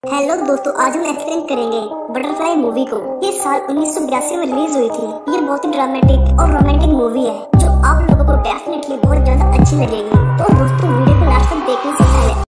Hello दोस्तों, आज हम एक्सप्लेन करेंगे बटरफ्लाई मूवी को। ये साल 1982 में रिलीज हुई थी। ये बहुत ही ड्रामेटिक और रोमांटिक मूवी है जो आप लोगों को डेफिनेटली बहुत ज्यादा अच्छी लगेगी। तो दोस्तों, वीडियो को लास्ट तक देखने से पहले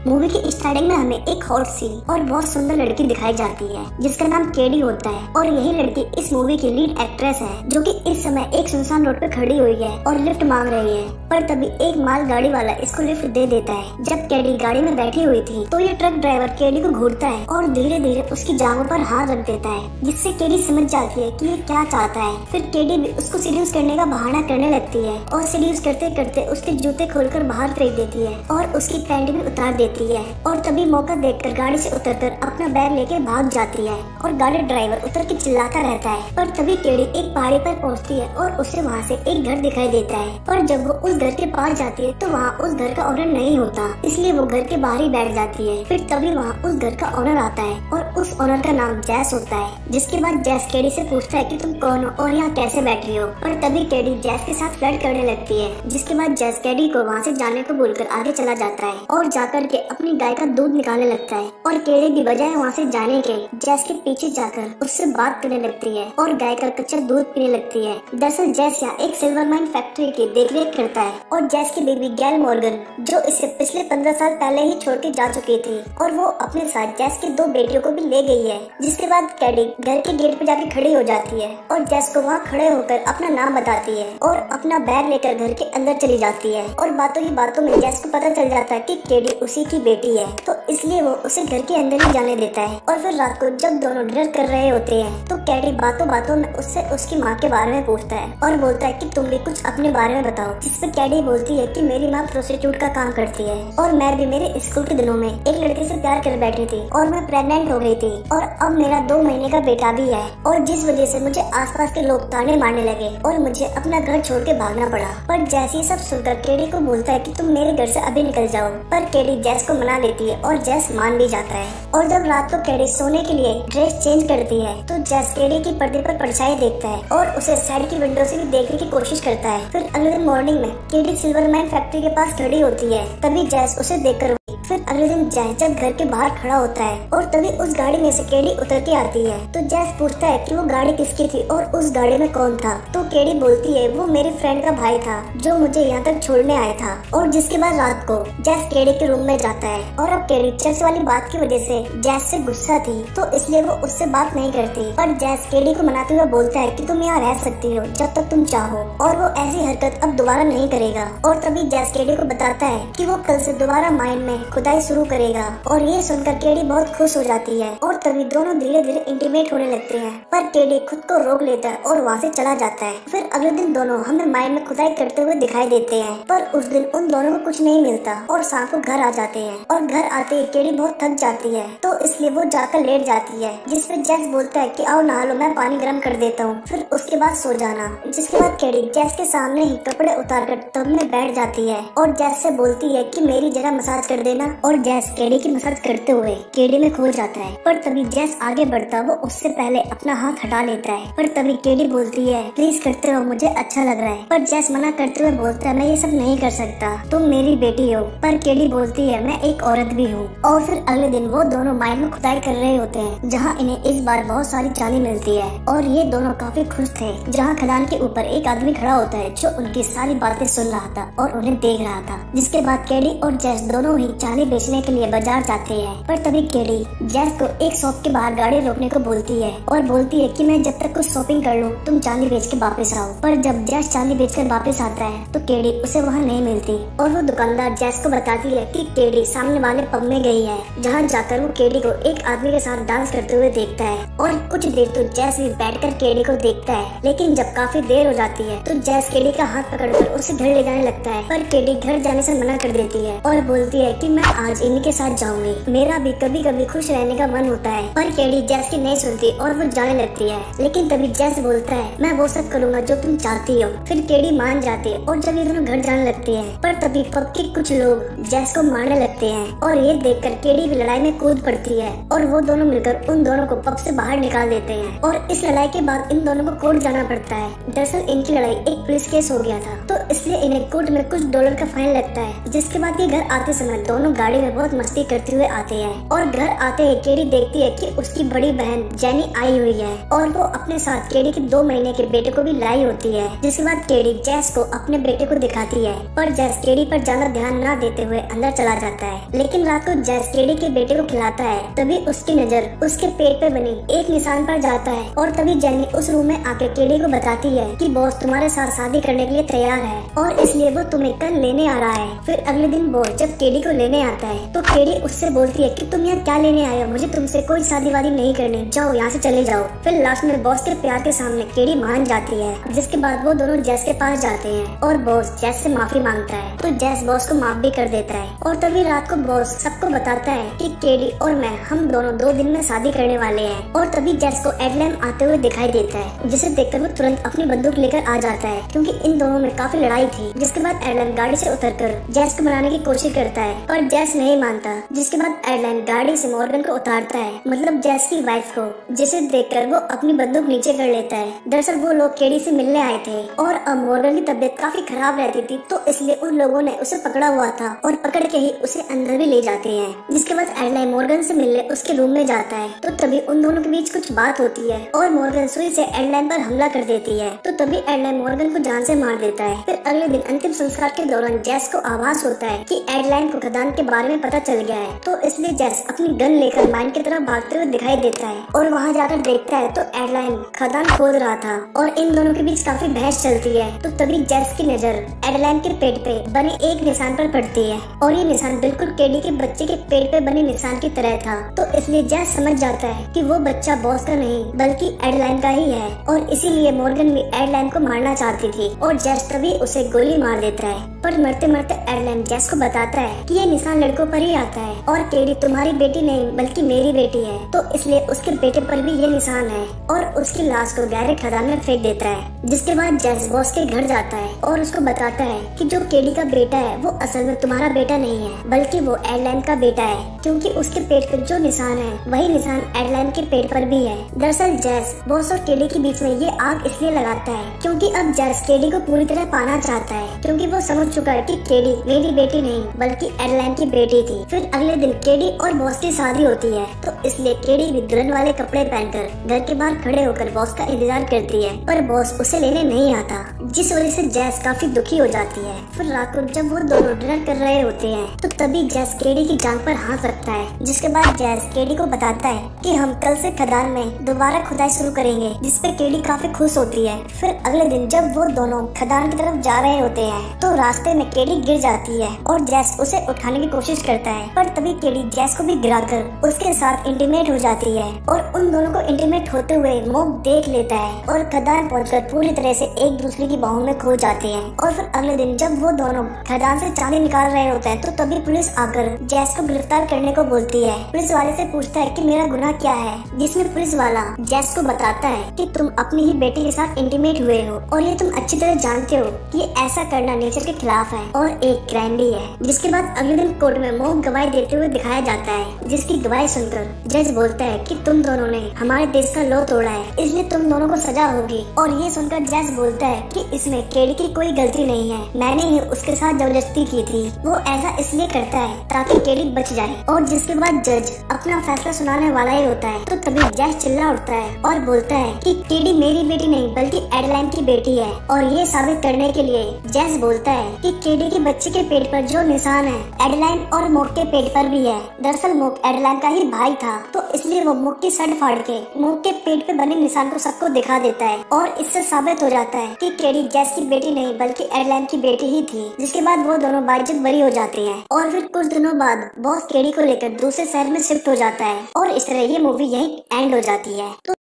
मूवी की स्टार्टिंग में हमें एक हॉट सी और बहुत सुंदर लड़की दिखाई जाती है जिसका नाम केडी होता है और यही लड़की इस मूवी की लीड एक्ट्रेस है जो कि इस समय एक सुनसान रोड पे खड़ी हुई है और लिफ्ट मांग रही है। पर तभी एक माल गाड़ी वाला इसको लिफ्ट दे देता है। जब केडी गाड़ी में बैठी हुई थी तो ये ट्रक ड्राइवर केडी को घूरता है और धीरे धीरे उसकी जांघों पर हाथ रख देता है, जिससे केडी समझ जाती है कि ये क्या चाहता है। फिर केडी भी उसको सीड्यूस करने का बहाना करने लगती है और सीड्यूस करते करते उसके जूते खोलकर बाहर फेंक देती है और उसकी पैंट भी उतार देती है। और तभी मौका देखकर गाड़ी से उतरकर अपना बैग लेके भाग जाती है और गाड़ी ड्राइवर उतर के चिल्लाता रहता है। पर तभी केडी एक पहाड़ी पर पहुंचती है और उसे वहां से एक घर दिखाई देता है। पर जब वो उस घर के पास जाती है तो वहाँ उस घर का ओनर नहीं होता, इसलिए वो घर के बाहर ही बैठ जाती है। फिर तभी वहाँ उस घर का ओनर आता है और उस ओनर का नाम जैस होता है। जिसके बाद जैस केडी से पूछता है कि तुम कौन हो और यहाँ कैसे बैठ रही हो। और तभी केडी जैस के साथ फ्लर्ट करने लगती है, जिसके बाद जैस केडी को वहाँ से जाने को बोलकर आगे चला जाता है और जाकर के अपनी गाय का दूध निकालने लगता है। और केडी भी बजाय वहाँ से जाने के जैस के पीछे जाकर उससे बात करने लगती है और गाय का कच्चा दूध पीने लगती है। दरअसल जैस यहाँ एक सिल्वर माइन फैक्ट्री की देखरेख करता है और जैस की बेबी गैल मॉर्गन जो इसे पिछले 15 साल पहले ही छोड़ के जा चुकी थी और वो अपने साथ जैस की 2 बेटियों को भी ले गई है। जिसके बाद केडी घर के गेट पे जाके खड़ी हो जाती है और जैस को वहाँ खड़े होकर अपना नाम बताती है और अपना बैग लेकर घर के अंदर चली जाती है। और बातों ही बातों में जैस को पता चल जाता है कि केडी उसी की बेटी है, तो इसलिए वो उसे घर के अंदर ही जाने देता है। और फिर रात को जब दोनों डिनर कर रहे होते हैं तो केडी बातों बातों में उससे उसकी माँ के बारे में पूछता है और बोलता है कि तुम भी कुछ अपने बारे में बताओ। जिस पर केडी बोलती है कि मेरी माँ प्रोस्टिट्यूट का काम करती है और मैं भी मेरे स्कूल के दिनों में एक लड़के से प्यार कर बैठी थी और मैं प्रेग्नेंट हो गई थी और अब मेरा 2 महीने का बेटा भी है और जिस वजह से मुझे आसपास के लोग ताने मारने लगे और मुझे अपना घर छोड़ के भागना पड़ा। पर जैसे ही सब सुनकर केडी को बोलता है कि तुम मेरे घर से अभी निकल जाओ। पर केडी जैस को मना लेती है और जैस मान भी जाता है। और जब रात को केडी सोने के लिए ड्रेस चेंज करती है तो जैस केडी की पर्दे पर परछाई देखता है और उसे साइड की विंडो से भी देखने की कोशिश करता है। फिर अगले दिन मॉर्निंग में केडी सिल्वर माइन फैक्ट्री के पास खड़ी होती है, तभी जैस उसे देखकर फिर अगले दिन जैस जब घर के बाहर खड़ा होता है और तभी उस गाड़ी में से केडी उतर के आती है तो जैस पूछता है कि वो गाड़ी किसकी थी और उस गाड़ी में कौन था। तो केडी बोलती है वो मेरे फ्रेंड का भाई था जो मुझे यहाँ तक छोड़ने आया था। और जिसके बाद रात को जैस केडी के रूम में जाता है और अब केडी चर्च वाली बात की वजह से जैस से गुस्सा थी तो इसलिए वो उससे बात नहीं करती। पर जैस केडी को मनाते हुए बोलता है कि तुम यहाँ रह सकती हो जब तक तुम चाहो और वो ऐसी हरकत अब दोबारा नहीं करेगा। और तभी जैस केडी को बताता है कि वो कल से दोबारा माइंड में खुदाई शुरू करेगा और ये सुनकर केडी बहुत खुश हो जाती है और तभी दोनों धीरे धीरे इंटीमेट होने लगते हैं। पर केडी खुद को रोक लेता है और वहाँ से चला जाता है। फिर अगले दिन दोनों हमें माइंड में खुदाई करते हुए दिखाई देते हैं। पर उस दिन उन दोनों को कुछ नहीं मिलता और शाम को घर आ जाते हैं और घर आते ही केडी बहुत थक जाती है तो इसलिए वो जाकर लेट जाती है। जिसपे जैस बोलता है कि आओ नहा लो, मैं पानी गर्म कर देता हूँ, फिर उसके बाद सो जाना। जिसके बाद केडी जैस के सामने ही कपड़े उतार कर टब में बैठ जाती है और जैस से बोलती है कि मेरी जरा मसाज कर देना। और जैस केडी की मसाज करते हुए केडी में खो जाता है। पर तभी जैस आगे बढ़ता वो उससे पहले अपना हाथ हटा लेता है। पर तभी केडी बोलती है प्लीज करते रहो, मुझे अच्छा लग रहा है। पर जैस मना करते हुए बोलता है मैं ये सब नहीं कर सकता, तुम मेरी बेटी हो। पर केडी बोलती है मैं एक औरत भी हूँ। और फिर अगले दिन वो दोनों माइंड में खुदाई कर रहे होते हैं जहाँ इन्हें इस बार बहुत सारी चांदी मिलती है और ये दोनों काफी खुश थे। जहाँ खदान के ऊपर एक आदमी खड़ा होता है जो उनकी सारी बातें सुन रहा था और उन्हें देख रहा था। जिसके बाद केडी और जैस दोनों ही चांदी बेचने के लिए बाजार जाते हैं। पर तभी केडी जैस को एक शॉप के बाहर गाड़ी रोकने को बोलती है और बोलती है कि मैं जब तक कुछ शॉपिंग कर लूँ तुम चांदी बेच के वापस आओ। पर जब जैस चांदी बेचकर वापस आता है तो केडी उसे वहाँ नहीं मिलती और वो दुकानदार जैस को बताती है कि केडी सामने वाले पब में गई है, जहाँ जाकर वो केडी को एक आदमी के साथ डांस करते हुए देखता है। और कुछ देर तो जैस भी बैठकर केडी को देखता है, लेकिन जब काफी देर हो जाती है तो जैस केडी का हाथ पकड़कर उसे घर ले जाने लगता है। पर केडी घर जाने से मना कर देती है और बोलती है कि मैं आज इन्हीं के साथ जाऊंगी, मेरा भी कभी कभी खुश रहने का मन होता है। पर केडी जैस की नहीं सुनती और वो जाने लगती है। लेकिन तभी जैस बोलता है मैं वो सब करूँगा जो तुम चाहती हो। फिर केडी मान जाती है और जब ये दोनों घर जाने लगते हैं पर तभी पब के कुछ लोग जैस को मारने लगते हैं और ये देखकर केडी भी लड़ाई में कूद पड़ती है और वो दोनों मिलकर उन दोनों को पब से बाहर निकाल देते हैं। और इस लड़ाई के बाद इन दोनों को कोर्ट जाना पड़ता है। दरअसल इनकी लड़ाई एक पुलिस केस हो गया था तो इसलिए इन्हें कोर्ट में कुछ $कुछ का फाइन लगता है। जिसके बाद ये घर आते समय दोनों दोनों गाड़ी में बहुत मस्ती करते हुए आते हैं और घर आते ही केडी देखती है कि उसकी बड़ी बहन जेनी आई हुई है और वो अपने साथ केडी के 2 महीने के बेटे को भी लाई होती है। जिसके बाद केडी जेस को अपने बेटे को दिखाती है पर जेस केडी पर ज्यादा ध्यान न देते हुए अंदर चला जाता है। लेकिन रात को जेस केडी के बेटे को खिलाता है, तभी उसकी नजर उसके पेट पे बनी एक निशान पर जाता है और तभी जेनी उस रूम में आके केडी को बताती है कि बॉस तुम्हारे साथ शादी करने के लिए तैयार है और इसलिए वो तुम्हें कल लेने आ रहा है। फिर अगले दिन बॉस जब केडी को लेने आता है तो केडी उससे बोलती है कि तुम यहाँ क्या लेने आए हो, मुझे तुमसे कोई शादी वादी नहीं करनी, जाओ यहाँ से चले जाओ। फिर लास्ट में बॉस के प्यार के सामने केडी मान जाती है, जिसके बाद वो दोनों जेस के पास जाते हैं और बॉस जेस से माफी मांगता है तो जेस बॉस को माफ भी कर देता है। और तभी रात को बॉस सबको बताता है कि केडी और मैं हम दोनों 2 दिन में शादी करने वाले हैं। और तभी जेस को एडलैम आते हुए दिखाई देता है, जिसे देखकर वो तुरंत अपनी बंदूक लेकर आ जाता है क्योंकि इन दोनों में काफी लड़ाई थी। जिसके बाद एडलैम गाड़ी से उतरकर जेस को मनाने की कोशिश करता है पर जेस नहीं मानता। जिसके बाद एडलैम गाड़ी से मॉर्गन को उतारता है, मतलब जेस की वाइफ को, जिसे देखकर वो अपनी बंदूक नीचे कर लेता है। दरअसल वो लोग केडी से मिलने आए थे और अब मॉर्गन की तबीयत काफी खराब रहती थी तो इसलिए उन लोगों ने उसे पकड़ा हुआ था और पकड़ के ही उसे अंदर भी ले जाते हैं। जिसके बाद एडलैम मॉर्गन से मिलने उसके रूम में जाता है तो तभी उन दोनों के बीच कुछ बात होती है और मॉर्गन सुई से एडलैम पर हमला कर देती है तो तभी एडलैम मॉर्गन को जान से मार देता है। फिर अगले दिन अंतिम संस्कार के दौरान जेस को आभास होता है कि एडलैम को खदान के बारे में पता चल गया है तो इसलिए जेस अपनी गन लेकर माइन की तरफ भागते हुए दिखाई देता है और वहाँ जाकर देखता है तो एडलैम खदान खोद रहा था और इन दोनों के बीच काफी बहस चलती है। तो तभी जेस की नजर एडलैम के पेट पे बने एक निशान पर पड़ती है और ये निशान बिल्कुल केडी के बच्चे के पेट पे बने निशान की तरह था तो इसलिए जेस समझ जाता है कि वो बच्चा बॉस का नहीं बल्कि एडलैम का ही है और इसीलिए मॉर्गन भी एडलैम को मारना चाहती थी और जेस तभी उसे गोली मार देता है। पर मरते मरते एडलैम जेस को बताता है कि ये निशान लड़कों पर ही आता है और केडी तुम्हारी बेटी नहीं बल्कि मेरी बेटी है तो इसलिए उसके बेटे पर भी ये निशान है और उसकी लाश को गहरे खदान में फेंक देता है। जिसके बाद जेस बॉस के घर जाता है और उसको बताता है कि जो केडी का बेटा है वो असल में तुम्हारा बेटा नहीं है बल्कि वो एडलैम का बेटा है क्योंकि उसके पेट पर जो निशान है वही निशान एडलैम के पेट पर भी है। दरअसल जेस बॉस और केडी के बीच में ये आग इसलिए लगाता है क्योंकि अब जेस केडी को पूरी तरह पाना चाहता है क्योंकि वो समझ चुका है कि केडी मेरी बेटी नहीं बल्कि एडलैम की बेटी थी। फिर अगले दिन केडी और बॉस की शादी होती है तो इसलिए केडी भी दुल्हन वाले कपड़े पहनकर घर के बाहर खड़े होकर बॉस का इंतजार करती है पर बॉस उसे लेने नहीं आता, जिस वजह से जेस काफी दुखी हो जाती है। फिर रात को जब वो दोनों डिनर कर रहे होते हैं तो तभी जेस केडी की जान पर हाथ रखता है। जिसके बाद जेस केडी को बताता है कि हम कल से खदान में दोबारा खुदाई शुरू करेंगे, जिसपे केडी काफी खुश होती है। फिर अगले दिन जब वो दोनों खदान की तरफ जा रहे होते हैं तो रास्ते में केडी गिर जाती है और जेस उसे उठाने की कोशिश करता है पर तभी केडी जेस को भी गिराकर उसके साथ इंटीमेट हो जाती है और उन दोनों को इंटीमेट होते हुए मोक देख लेता है और खदान पहुंचकर पूरी तरह से एक दूसरे की बाहों में खो जाते हैं। और फिर अगले दिन जब वो दोनों खदान से चांदी निकाल रहे होते हैं तो तभी पुलिस आकर जेस को गिरफ्तार करने को बोलती है। पुलिस वाले से पूछता है कि मेरा गुनाह क्या है, जिसमें पुलिस वाला जेस को बताता है कि तुम अपनी ही बेटी के साथ इंटीमेट हुए हो और ये तुम अच्छी तरह जानते हो कि ऐसा करना नेचर के खिलाफ है और एक क्राइम भी है। जिसके बाद अगले दिन कोर्ट में मोक गवाही देते हुए दिखाया जाता है, जिसकी गवाही सुनकर जज बोलता है कि तुम दोनों ने हमारे देश का लॉ तोड़ा है इसलिए तुम दोनों को सजा होगी। और ये सुनकर जज बोलता है कि इसमें केडी की कोई गलती नहीं है, मैंने ही उसके साथ जबरदस्ती की थी, वो ऐसा इसलिए करता है ताकि केडी बच जाए। और जिसके बाद जज अपना फैसला सुनाने वाला ही होता है तो तभी जज चिल्ला उठता है और बोलता है कि केडी मेरी बेटी नहीं बल्कि एडलैम की बेटी है। और ये साबित करने के लिए जज बोलता है कि केडी के बच्चे के पेट पर जो निशान है एडलैम और मोक के पेट पर भी है। दरअसल मोक एडलैम का ही भाई था तो इसलिए वो मोक की शर्ट फाड़ के मोक के पेट पे बने निशान को सबको दिखा देता है और इससे साबित हो जाता है कि केडी जेस की बेटी नहीं बल्कि एडलैम की बेटी ही थी। जिसके बाद वो दोनों बाइज्जत बरी हो जाते हैं और फिर कुछ दिनों बाद बॉस केडी को लेकर दूसरे शहर में शिफ्ट हो जाता है और इस तरह ये मूवी यहीं एंड हो जाती है।